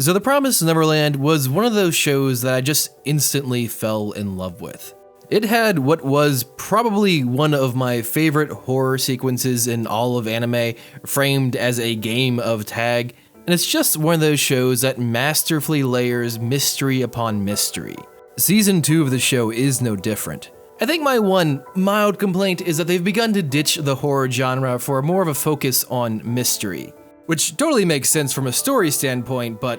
So The Promised Neverland was one of those shows that I just instantly fell in love with. It had what was probably one of my favorite horror sequences in all of anime, framed as a game of tag, and it's just one of those shows that masterfully layers mystery upon mystery. Season 2 of the show is no different. I think my one mild complaint is that they've begun to ditch the horror genre for more of a focus on mystery, which totally makes sense from a story standpoint, but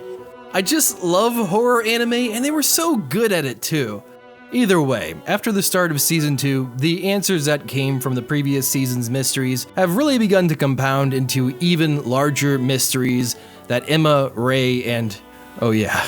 I just love horror anime and they were so good at it too. Either way, after the start of Season 2, the answers that came from the previous season's mysteries have really begun to compound into even larger mysteries that Emma, Ray, and, oh yeah,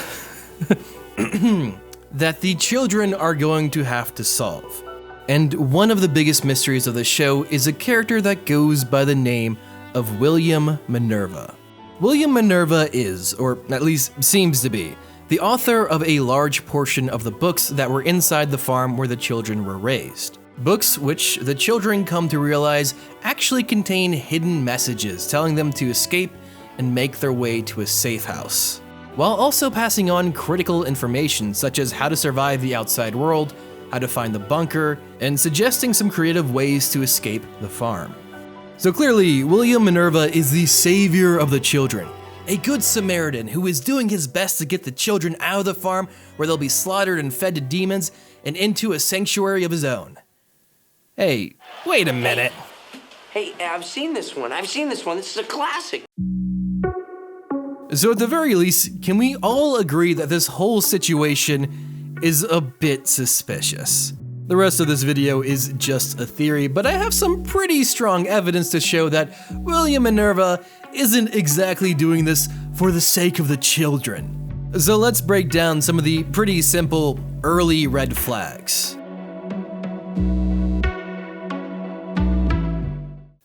that the children are going to have to solve. And one of the biggest mysteries of the show is a character that goes by the name of William Minerva. William Minerva is, or at least seems to be, the author of a large portion of the books that were inside the farm where the children were raised. Books which the children come to realize actually contain hidden messages telling them to escape and make their way to a safe house, while also passing on critical information such as how to survive the outside world, how to find the bunker, and suggesting some creative ways to escape the farm. So clearly, William Minerva is the savior of the children, a good Samaritan who is doing his best to get the children out of the farm where they'll be slaughtered and fed to demons and into a sanctuary of his own. Hey, wait a minute. Hey, I've seen this one. This is a classic. So at the very least, can we all agree that this whole situation is a bit suspicious? The rest of this video is just a theory, but I have some pretty strong evidence to show that William Minerva isn't exactly doing this for the sake of the children. So let's break down some of the pretty simple early red flags.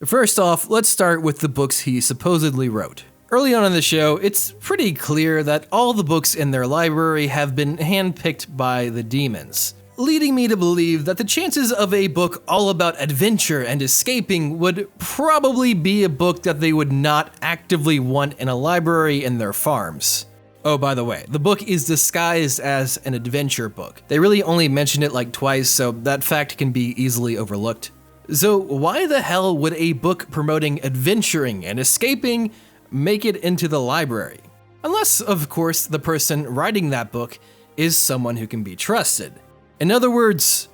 First off, let's start with the books he supposedly wrote. Early on in the show, it's pretty clear that all the books in their library have been handpicked by the demons, leading me to believe that the chances of a book all about adventure and escaping would probably be a book that they would not actively want in a library in their farms. Oh, by the way, the book is disguised as an adventure book. They really only mention it like twice, so that fact can be easily overlooked. So why the hell would a book promoting adventuring and escaping make it into the library? Unless, of course, the person writing that book is someone who can be trusted. In other words,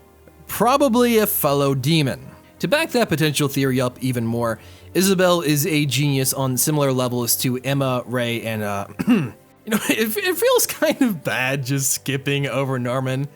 probably a fellow demon. To back that potential theory up even more, Isabel is a genius on similar levels to Emma, Ray, and it feels kind of bad just skipping over Norman.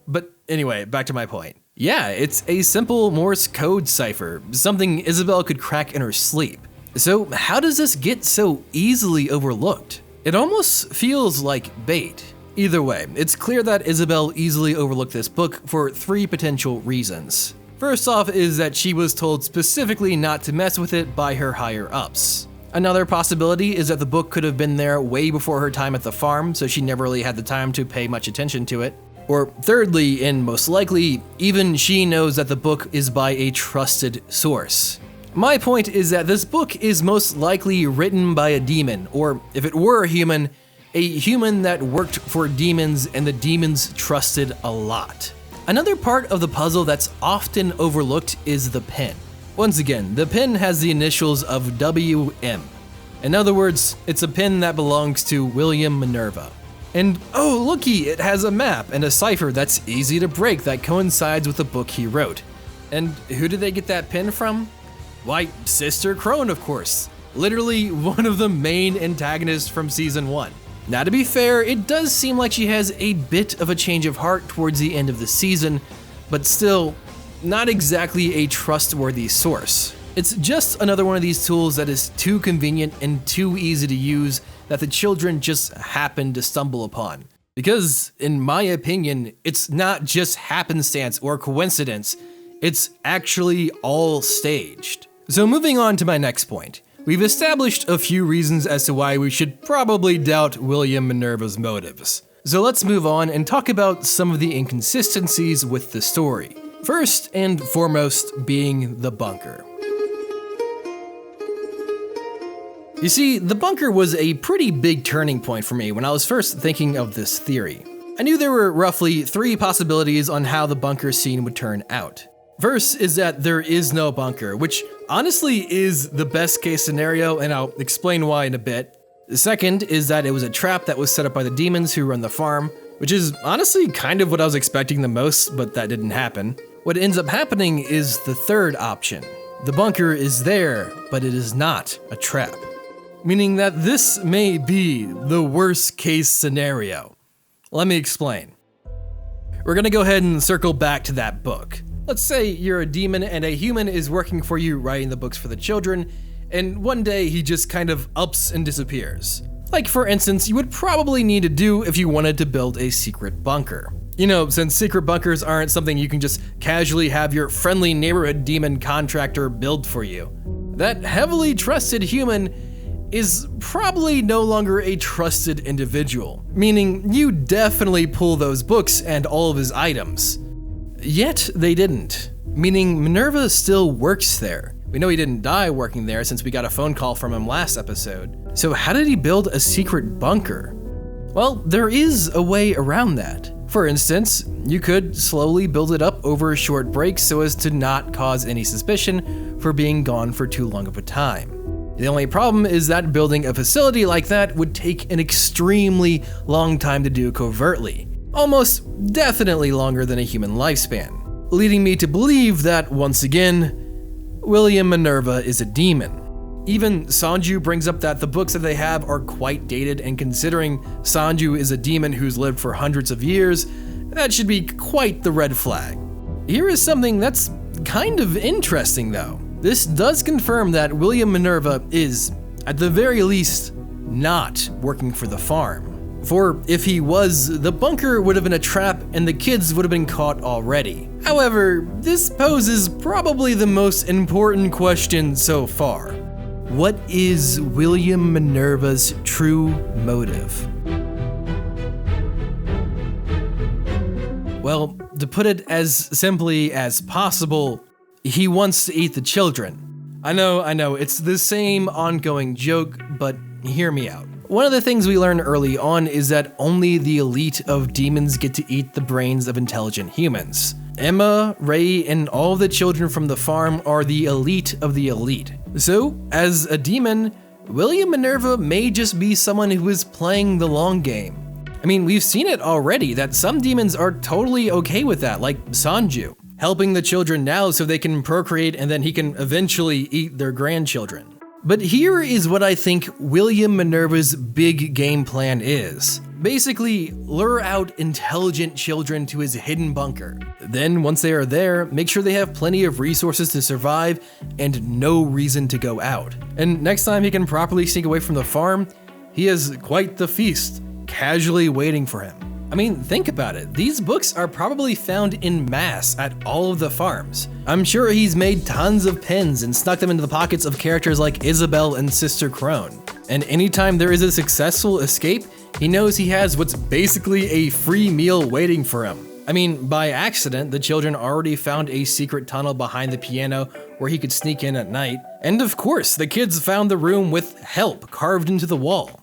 But anyway, back to my point. Yeah, it's a simple Morse code cipher, something Isabel could crack in her sleep. So how does this get so easily overlooked? It almost feels like bait. Either way, it's clear that Isabel easily overlooked this book for 3 potential reasons. First off is that she was told specifically not to mess with it by her higher-ups. Another possibility is that the book could have been there way before her time at the farm, so she never really had the time to pay much attention to it. Or thirdly, and most likely, even she knows that the book is by a trusted source. My point is that this book is most likely written by a demon, or if it were a human that worked for demons and the demons trusted a lot. Another part of the puzzle that's often overlooked is the pen. Once again, the pen has the initials of WM. In other words, it's a pen that belongs to William Minerva. And oh looky, it has a map and a cipher that's easy to break that coincides with the book he wrote. And who did they get that pen from? Why, Sister Crone, of course. Literally one of the main antagonists from season 1. Now to be fair, it does seem like she has a bit of a change of heart towards the end of the season, but still, not exactly a trustworthy source. It's just another one of these tools that is too convenient and too easy to use that the children just happen to stumble upon. Because, in my opinion, it's not just happenstance or coincidence, it's actually all staged. So moving on to my next point. We've established a few reasons as to why we should probably doubt William Minerva's motives. So let's move on and talk about some of the inconsistencies with the story. First and foremost being the bunker. You see, the bunker was a pretty big turning point for me when I was first thinking of this theory. I knew there were roughly 3 possibilities on how the bunker scene would turn out. First is that there is no bunker, which honestly is the best case scenario, and I'll explain why in a bit. The second is that it was a trap that was set up by the demons who run the farm, which is honestly kind of what I was expecting the most, but that didn't happen. What ends up happening is the third option. The bunker is there, but it is not a trap. Meaning that this may be the worst case scenario. Let me explain. We're gonna go ahead and circle back to that book. Let's say you're a demon and a human is working for you writing the books for the children, and one day he just kind of ups and disappears. Like for instance, you would probably need to do if you wanted to build a secret bunker. You know, since secret bunkers aren't something you can just casually have your friendly neighborhood demon contractor build for you. That heavily trusted human is probably no longer a trusted individual, meaning you definitely pull those books and all of his items. Yet they didn't, meaning Minerva still works there. We know he didn't die working there since we got a phone call from him last episode. So how did he build a secret bunker? Well, there is a way around that. For instance, you could slowly build it up over short breaks so as to not cause any suspicion for being gone for too long of a time. The only problem is that building a facility like that would take an extremely long time to do covertly. Almost definitely longer than a human lifespan, leading me to believe that, once again, William Minerva is a demon. Even Sanju brings up that the books that they have are quite dated, and considering Sanju is a demon who's lived for hundreds of years, that should be quite the red flag. Here is something that's kind of interesting though. This does confirm that William Minerva is, at the very least, not working for the farm. For if he was, the bunker would have been a trap and the kids would have been caught already. However, this poses probably the most important question so far. What is William Minerva's true motive? Well, to put it as simply as possible, he wants to eat the children. I know, it's the same ongoing joke, but hear me out. One of the things we learn early on is that only the elite of demons get to eat the brains of intelligent humans. Emma, Ray, and all the children from the farm are the elite of the elite. So, as a demon, William Minerva may just be someone who is playing the long game. I mean, we've seen it already that some demons are totally okay with that, like Sanju, helping the children now so they can procreate and then he can eventually eat their grandchildren. But here is what I think William Minerva's big game plan is. Basically, lure out intelligent children to his hidden bunker. Then, once they are there, make sure they have plenty of resources to survive and no reason to go out. And next time he can properly sneak away from the farm, he has quite the feast, casually waiting for him. I mean, think about it. These books are probably found in mass at all of the farms. I'm sure he's made tons of pins and snuck them into the pockets of characters like Isabel and Sister Crone. And anytime there is a successful escape, he knows he has what's basically a free meal waiting for him. I mean, by accident, the children already found a secret tunnel behind the piano where he could sneak in at night. And of course, the kids found the room with help carved into the wall.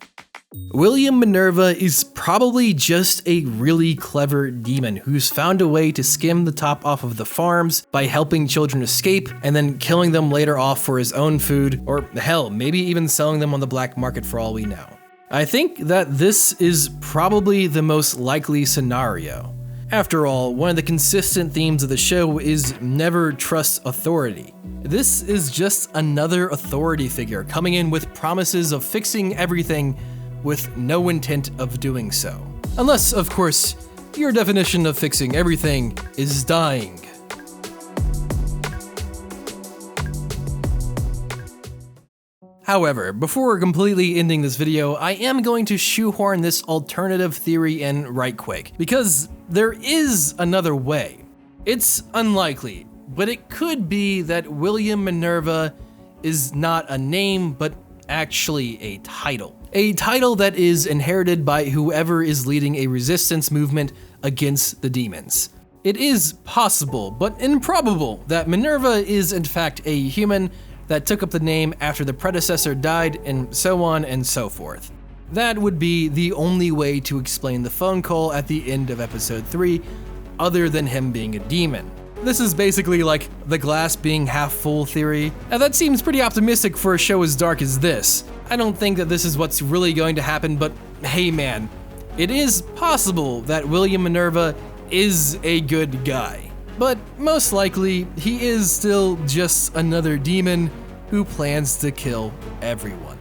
William Minerva is probably just a really clever demon who's found a way to skim the top off of the farms by helping children escape and then killing them later off for his own food, or hell, maybe even selling them on the black market for all we know. I think that this is probably the most likely scenario. After all, one of the consistent themes of the show is never trust authority. This is just another authority figure coming in with promises of fixing everything with no intent of doing so. Unless, of course, your definition of fixing everything is dying. However, before completely ending this video, I am going to shoehorn this alternative theory in right quick, because there is another way. It's unlikely, but it could be that William Minerva is not a name, but actually a title. A title that is inherited by whoever is leading a resistance movement against the demons. It is possible, but improbable, that Minerva is in fact a human that took up the name after the predecessor died, and so on and so forth. That would be the only way to explain the phone call at the end of episode 3, other than him being a demon. This is basically like the glass being half full theory. Now that seems pretty optimistic for a show as dark as this. I don't think that this is what's really going to happen, but hey man, it is possible that William Minerva is a good guy. But most likely, he is still just another demon who plans to kill everyone.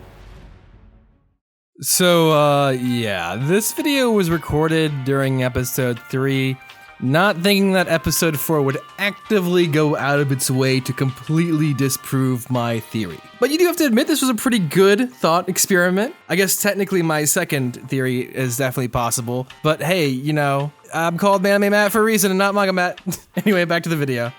So, yeah, this video was recorded during episode 3, not thinking that episode 4 would actively go out of its way to completely disprove my theory. But you do have to admit this was a pretty good thought experiment. I guess technically my second theory is definitely possible, but hey, you know, I'm called Manime Matt for a reason and not Manga Matt. Anyway, back to the video.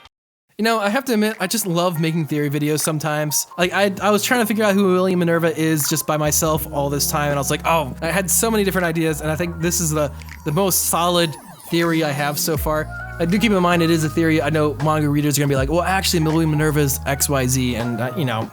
You know, I have to admit, I just love making theory videos sometimes. Like, I was trying to figure out who William Minerva is just by myself all this time, and I was like, oh, I had so many different ideas, and I think this is the most solid theory I have so far. I do keep in mind it is a theory. I know manga readers are gonna be like, well, actually, William Minerva is XYZ, and you know,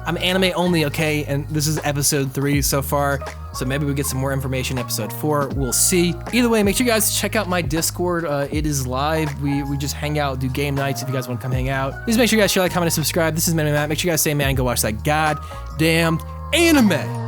I'm anime only, okay? And this is episode 3 so far, so maybe we get some more information in episode 4. We'll see. Either way, make sure you guys check out my Discord. It is live. We just hang out, do game nights if you guys want to come hang out. Please make sure you guys share, like, comment, and subscribe. This is Manime Matt. Make sure you guys say, man, go watch that goddamn anime.